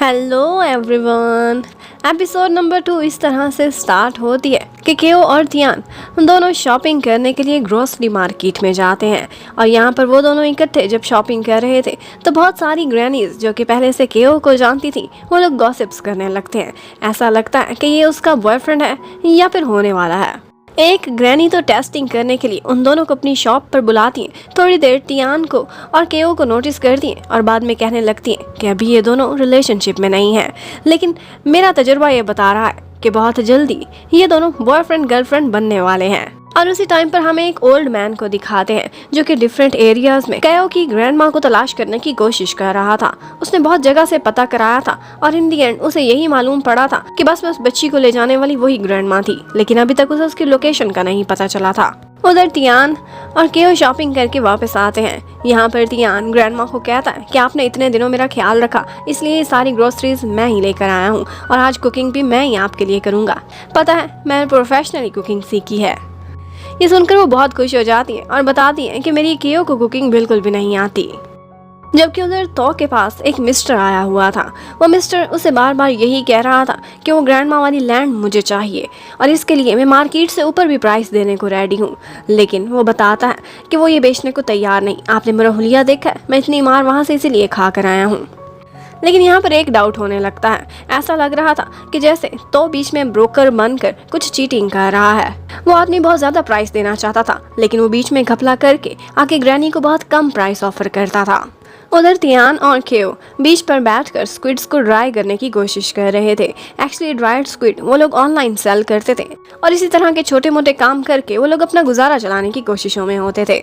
Hello everyone. Episode number 2 इस तरह से स्टार्ट होती है कि केओ और तियान दोनों शॉपिंग करने के लिए ग्रोसरी मार्केट में जाते हैं और यहाँ पर वो दोनों इकट्ठे जब शॉपिंग कर रहे थे तो बहुत सारी ग्रैनीज जो कि पहले से केओ को जानती थी वो लोग गॉसिप्स करने लगते हैं। ऐसा लगता है कि ये उसका बॉयफ्रेंड है या फिर होने वाला है। एक ग्रैनी तो टेस्टिंग करने के लिए उन दोनों को अपनी शॉप पर बुलाती हैं। थोड़ी देर तियान को और केओ को नोटिस करती हैं और बाद में कहने लगती हैं कि अभी ये दोनों रिलेशनशिप में नहीं हैं, लेकिन मेरा तजुर्बा ये बता रहा है कि बहुत जल्दी ये दोनों बॉयफ्रेंड गर्लफ्रेंड बनने वाले हैं। और उसी टाइम पर हमें एक ओल्ड मैन को दिखाते हैं जो कि डिफरेंट एरियाज में केओ की ग्रैंडमा को तलाश करने की कोशिश कर रहा था। उसने बहुत जगह से पता कराया था और इन दी एंड उसे यही मालूम पड़ा था कि बस बच्ची को ले जाने वाली वही ग्रैंडमा थी, लेकिन अभी तक उसे उसकी लोकेशन का नहीं पता चला था। उधर तियान और केओ शॉपिंग करके वापस आते हैं। यहाँ पर तियान ग्रैंडमा को कहता है कि आपने इतने दिनों मेरा ख्याल रखा, इसलिए ये सारी ग्रोसरीज मैं ही लेकर आया हूँ और आज कुकिंग भी मैं ही आपके लिए करूँगा। पता है मैंने प्रोफेशनली कुकिंग सीखी है। ये सुनकर वो बहुत खुश हो जाती है और बताती है कि मेरी केओ को कुकिंग बिल्कुल भी नहीं आती। जबकि उधर तो के पास एक मिस्टर आया हुआ था। वो मिस्टर उसे बार बार यही कह रहा था कि वो ग्रैंडमा वाली लैंड मुझे चाहिए और इसके लिए मैं मार्केट से ऊपर भी प्राइस देने को रेडी हूँ, लेकिन वो बताता है कि वो ये बेचने को तैयार नहीं। आपने मेरा हुलिया देखा है, मैं इतनी मार वहाँ से इसीलिए खा कर आया हूँ। लेकिन यहाँ पर एक डाउट होने लगता है। ऐसा लग रहा था कि जैसे तो बीच में ब्रोकर बनकर कुछ चीटिंग कर रहा है। वो आदमी बहुत ज्यादा प्राइस देना चाहता था, लेकिन वो बीच में घपला करके आके ग्रैनी को बहुत कम प्राइस ऑफर करता था। उधर तियान और केओ बीच पर बैठकर स्क्विड्स को ड्राई करने की कोशिश कर रहे थे। एक्चुअली ड्राइड स्क्विड वो लोग ऑनलाइन सेल करते थे और इसी तरह के छोटे मोटे काम करके वो लोग अपना गुजारा चलाने की कोशिशों में होते थे।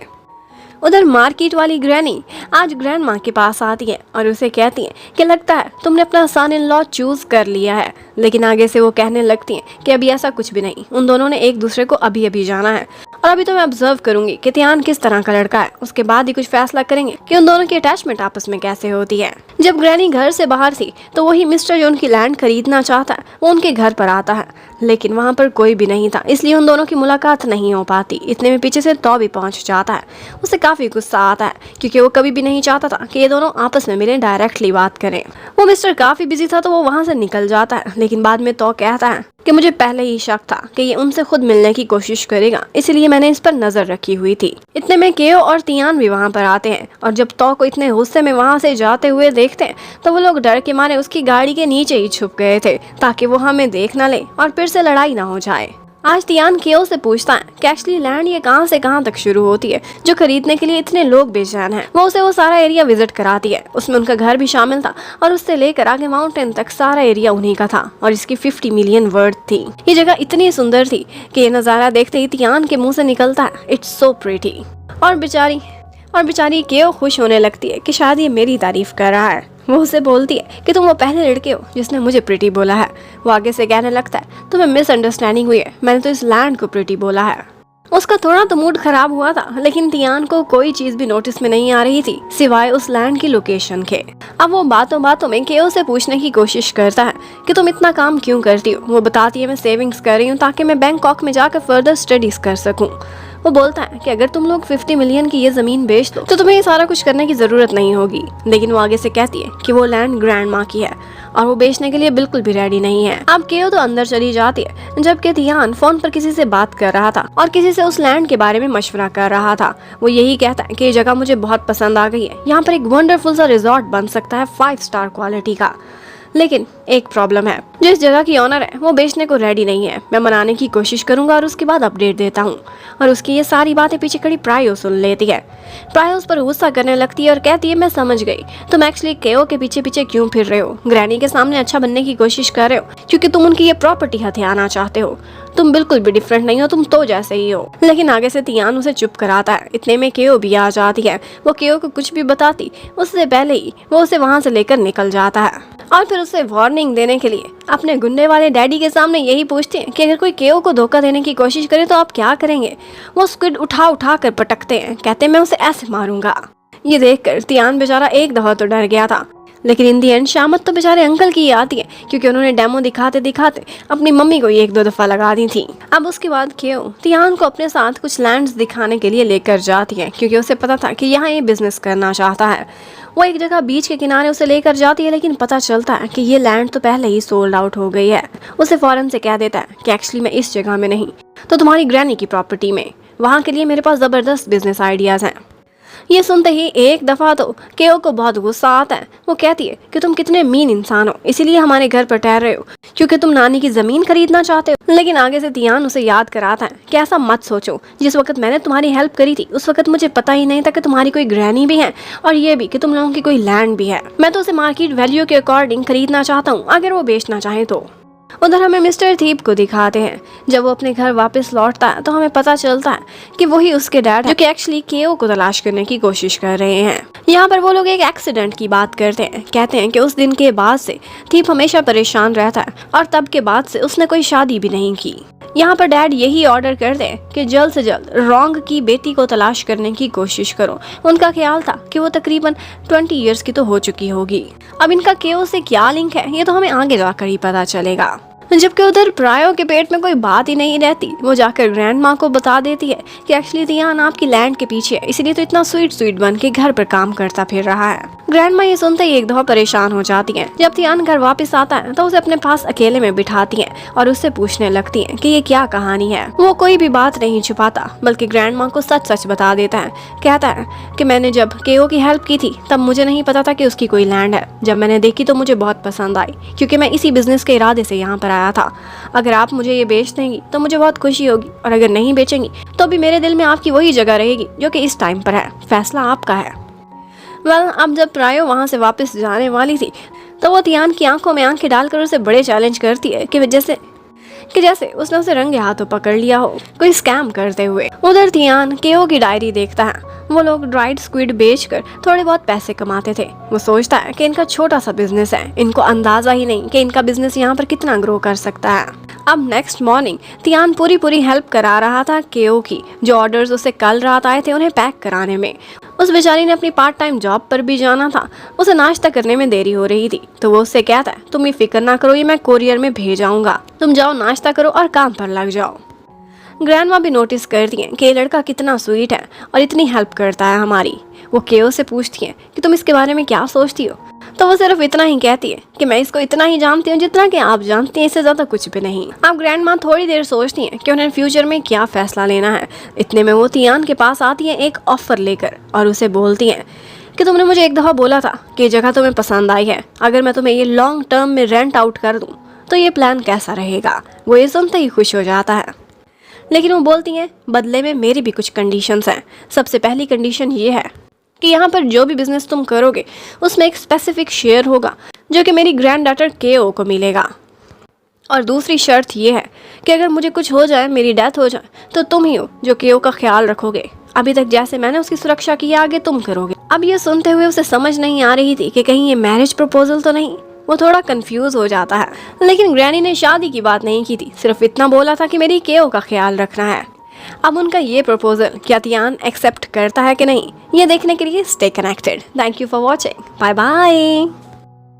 उधर मार्केट वाली ग्रैनी आज ग्रैंडमा के पास आती है और उसे कहती है कि लगता है तुमने अपना सन इन लॉ चूज कर लिया है, लेकिन आगे से वो कहने लगती हैं कि अभी ऐसा कुछ भी नहीं, उन दोनों ने एक दूसरे को अभी अभी जाना है और अभी तो मैं ऑब्जर्व करूंगी कि तियान किस तरह का लड़का है, उसके बाद ही कुछ फैसला करेंगे कि उन दोनों की अटैचमेंट आपस में कैसे होती है। जब ग्रैनी घर से बाहर थी तो वही मिस्टर जो उनकी लैंड खरीदना चाहता है वो उनके घर पर आता है, लेकिन वहाँ पर कोई भी नहीं था, इसलिए उन दोनों की मुलाकात नहीं हो पाती। इतने में पीछे से तो भी पहुँच जाता है। उसे काफी गुस्सा आता है क्योंकि वो कभी भी नहीं चाहता था कि ये दोनों आपस में मिले, डायरेक्टली बात करें। वो मिस्टर काफी बिजी था तो वो वहाँ से निकल जाता है, लेकिन बाद में तो कहता है कि मुझे पहले ही शक था कि ये उनसे खुद मिलने की कोशिश करेगा, इसलिए मैंने इस पर नजर रखी हुई थी। इतने में केओ और तियान भी वहाँ पर आते हैं और जब तो को इतने गुस्से में वहाँ से जाते हुए देखते हैं तो वो लोग डर के मारे उसकी गाड़ी के नीचे ही छुप गए थे ताकि वो हमें देख न ले और फिर से लड़ाई ना हो जाए। आज तियान केओ से पूछता है कि एक्चुअली लैंड ये कहाँ से कहाँ तक शुरू होती है जो खरीदने के लिए इतने लोग बेचैन हैं। वो उसे वो सारा एरिया विजिट कराती है, उसमें उनका घर भी शामिल था और उससे लेकर आगे माउंटेन तक सारा एरिया उन्हीं का था और इसकी 50 मिलियन वर्थ थी। ये जगह इतनी सुंदर थी कि ये नज़ारा देखते ही तियान के मुंह से निकलता है इट्स सो प्रिटी। और बेचारी केओ खुश होने लगती है कि शायद ये मेरी तारीफ कर रहा है। वो उसे बोलती है कि तुम वो पहले लड़के हो जिसने मुझे प्रिटी बोला है। वो आगे से कहने लगता है तुम्हें मिसअंडरस्टैंडिंग हुई है, मैंने तो इस लैंड को प्रिटी बोला है। उसका थोड़ा तो मूड खराब हुआ था, लेकिन तियान को कोई चीज भी नोटिस में नहीं आ रही थी सिवाय उस लैंड की लोकेशन के। अब वो बातों बातों में केओ से पूछने की कोशिश करता है कि तुम इतना काम क्यों करती हो। वो बताती है मैं सेविंग्स कर रही हूँ ताकि मैं बैंकॉक में जाकर फर्दर स्टडीज कर सकूँ। वो बोलता है कि अगर तुम लोग 50 मिलियन की ये जमीन बेच दो तो तुम्हें ये सारा कुछ करने की जरूरत नहीं होगी, लेकिन वो आगे से कहती है कि वो लैंड ग्रैंडमा की है और वो बेचने के लिए बिल्कुल भी रेडी नहीं है। अब केओ तो अंदर चली जाती है जबकि तियान फोन पर किसी से बात कर रहा था और किसी से उस लैंड के बारे में मशवरा कर रहा था। वो यही कहता है कि ये जगह मुझे बहुत पसंद आ गई है, यहाँ पर एक वंडरफुल सा रिजॉर्ट बन सकता है 5 स्टार क्वालिटी का, लेकिन एक प्रॉब्लम है, जो इस जगह की ऑनर है वो बेचने को रेडी नहीं है। मैं मनाने की कोशिश करूंगा और उसके बाद अपडेट देता हूँ। और उसकी ये सारी बातें पीछे खड़ी प्रायो सुन लेती है। प्रायो उस पर गुस्सा करने लगती है और कहती है मैं समझ गई, तुम एक्चुअली केओ के पीछे पीछे क्यों फिर रहे हो, ग्रैनी के सामने अच्छा बनने की कोशिश कर रहे हो क्योंकि तुम उनकी ये प्रॉपर्टी हथियाना चाहते हो। तुम बिल्कुल भी डिफरेंट नहीं हो, तुम तो जैसे ही हो। लेकिन आगे से तियान उसे चुप कराता है। इतने में केओ भी आ जाती है। वो केओ को कुछ भी बताती उससे पहले ही वो उसे वहाँ से लेकर निकल जाता है और फिर उसे वार्निंग देने के लिए अपने गुंडे वाले डैडी के सामने यही पूछते हैं कि अगर कोई केओ को धोखा देने की कोशिश करे तो आप क्या करेंगे। वो स्क्विड उठा कर पटकते हैं, कहते हैं मैं उसे ऐसे मारूंगा। ये देखकर तियान बेचारा एक दफा तो डर गया था, लेकिन इन दी एंड शामत तो बेचारे अंकल की ही आती है क्योंकि उन्होंने डेमो दिखाते दिखाते अपनी मम्मी को 1-2 दफा लगा दी थी। अब उसके बाद केओ तियान को अपने साथ कुछ लैंड्स दिखाने के लिए लेकर जाती है क्योंकि उसे पता था कि यहाँ ये बिजनेस करना चाहता है। वो एक जगह बीच के किनारे उसे लेकर जाती है, लेकिन पता चलता है कि ये लैंड तो पहले ही सोल्ड आउट हो गई है। उसे फौरन से कह देता है कि एक्चुअली मैं इस जगह में नहीं तो तुम्हारी ग्रैनी की प्रॉपर्टी में, वहाँ के लिए मेरे पास ज़बरदस्त बिजनेस आइडियाज़ हैं। ये सुनते ही एक दफ़ा तो केओ को बहुत गुस्सा आता है। वो कहती है कि तुम कितने मीन इंसान हो, इसीलिए हमारे घर पर ठहर रहे हो क्योंकि तुम नानी की ज़मीन खरीदना चाहते हो। लेकिन आगे से तियान उसे याद कराता है कि ऐसा मत सोचो, जिस वक्त मैंने तुम्हारी हेल्प करी थी उस वक्त मुझे पता ही नहीं था कि तुम्हारी कोई ग्रैनी भी है और ये भी कि तुम लोगों की कोई लैंड भी है। मैं तो उसे मार्केट वैल्यू के अकॉर्डिंग खरीदना चाहता हूँ, अगर वो बेचना चाहे तो। उधर हमें मिस्टर थीप को दिखाते हैं। जब वो अपने घर वापस लौटता है तो हमें पता चलता है कि वही उसके डैड जो कि एक्चुअली केओ को तलाश करने की कोशिश कर रहे हैं। यहाँ पर वो लोग एक एक्सीडेंट की बात करते हैं। कहते हैं कि उस दिन के बाद से थीप हमेशा परेशान रहता है और तब के बाद से उसने कोई शादी भी नहीं की। यहाँ पर डैड यही ऑर्डर करते हैं कि जल्द से जल्द रोंग की बेटी को तलाश करने की कोशिश करो। उनका ख्याल था कि वो तकरीबन 20 इयर्स की तो हो चुकी होगी। अब इनका केओ से क्या लिंक है ये तो हमें आगे जाकर ही पता चलेगा। जबकि उधर प्रायो के पेट में कोई बात ही नहीं रहती। वो जाकर ग्रैंड माँ को बता देती है कि एक्चुअली तियान आपकी लैंड के पीछे है, इसीलिए तो इतना स्वीट बन के घर पर काम करता फिर रहा है। ग्रैंड माँ ये सुनते ही एक दफा परेशान हो जाती है। जब तियान घर वापस आता है तो उसे अपने पास अकेले में बिठाती है और उससे पूछने लगती है कि ये क्या कहानी है। वो कोई भी बात नहीं छुपाता बल्कि ग्रैंड माँ को सच सच बता देता है। कहता है कि मैंने जब केओ की हेल्प की थी तब मुझे नहीं पता था कि उसकी कोई लैंड है। जब मैंने देखी तो मुझे बहुत पसंद आई क्योंकि मैं इसी बिजनेस के इरादे से यहाँ पर आया था। अगर आप मुझे ये बेच देंगी तो मुझे बहुत खुशी होगी और अगर नहीं बेचेंगी तो भी मेरे दिल में आपकी वही जगह रहेगी जो कि इस टाइम पर है। फैसला आपका है। अब जब प्रायो वहाँ से वापस जाने वाली थी तो वो तियान की आंखों में आंखें डालकर उसे बड़े चैलेंज करती है कि जैसे उसने उसे रंगे हाथों पकड़ लिया हो कोई स्कैम करते हुए। उधर तियान केओ की डायरी देखता है। वो लोग ड्राइड स्क्विड बेचकर थोड़े बहुत पैसे कमाते थे। वो सोचता है कि इनका छोटा सा बिजनेस है, इनको अंदाजा ही नहीं कि इनका बिजनेस यहाँ पर कितना ग्रो कर सकता है। अब नेक्स्ट मॉर्निंग तियान पूरी हेल्प करा रहा था केओ की, जो ऑर्डर्स उसे कल रात आए थे उन्हें पैक कराने में। उस बेचारी ने अपनी पार्ट टाइम जॉब पर भी जाना था। उसे नाश्ता करने में देरी हो रही थी तो वो उससे कहता है तुम ये फिक्र ना करो, ये मैं कोरियर में भेज आऊंगा, तुम जाओ नाश्ता करो और काम पर लग जाओ। ग्रैंडमा भी नोटिस करती हैं कि ये लड़का कितना स्वीट है और इतनी हेल्प करता है हमारी। वो केओ से पूछती हैं कि तुम इसके बारे में क्या सोचती हो, तो वो सिर्फ इतना ही कहती है कि मैं इसको इतना ही जानती हूँ जितना कि आप जानती हैं, इससे ज़्यादा कुछ भी नहीं। अब ग्रैंडमा थोड़ी देर सोचती हैं कि उन्हें फ्यूचर में क्या फ़ैसला लेना है। इतने में वो तियान के पास आती हैं एक ऑफ़र लेकर और उसे बोलती हैं कि तुमने मुझे एक दफ़ा बोला था कि जगह तुम्हें पसंद आई है, अगर मैं तुम्हें ये लॉन्ग टर्म में रेंट आउट कर दूँ तो ये प्लान कैसा रहेगा। वो ये सुनते ही खुश हो जाता है, लेकिन वो बोलती हैं बदले में मेरी भी कुछ कंडीशंस हैं। सबसे पहली कंडीशन ये है कि यहाँ पर जो भी बिजनेस तुम करोगे उसमें एक स्पेसिफिक शेयर होगा जो कि मेरी ग्रैंड डॉटर केओ को मिलेगा। और दूसरी शर्त ये है कि अगर मुझे कुछ हो जाए, मेरी डेथ हो जाए, तो तुम ही हो जो केओ का ख्याल रखोगे। अभी तक जैसे मैंने उसकी सुरक्षा की है आगे तुम करोगे। अब ये सुनते हुए उसे समझ नहीं आ रही थी कि कहीं ये मैरिज प्रपोजल तो नहीं। वो थोड़ा कंफ्यूज हो जाता है, लेकिन ग्रैनी ने शादी की बात नहीं की थी, सिर्फ इतना बोला था कि मेरी केओ का ख्याल रखना है। अब उनका ये प्रपोजल क्या तियान एक्सेप्ट करता है कि नहीं, ये देखने के लिए stay connected. Thank you for watching. Bye bye.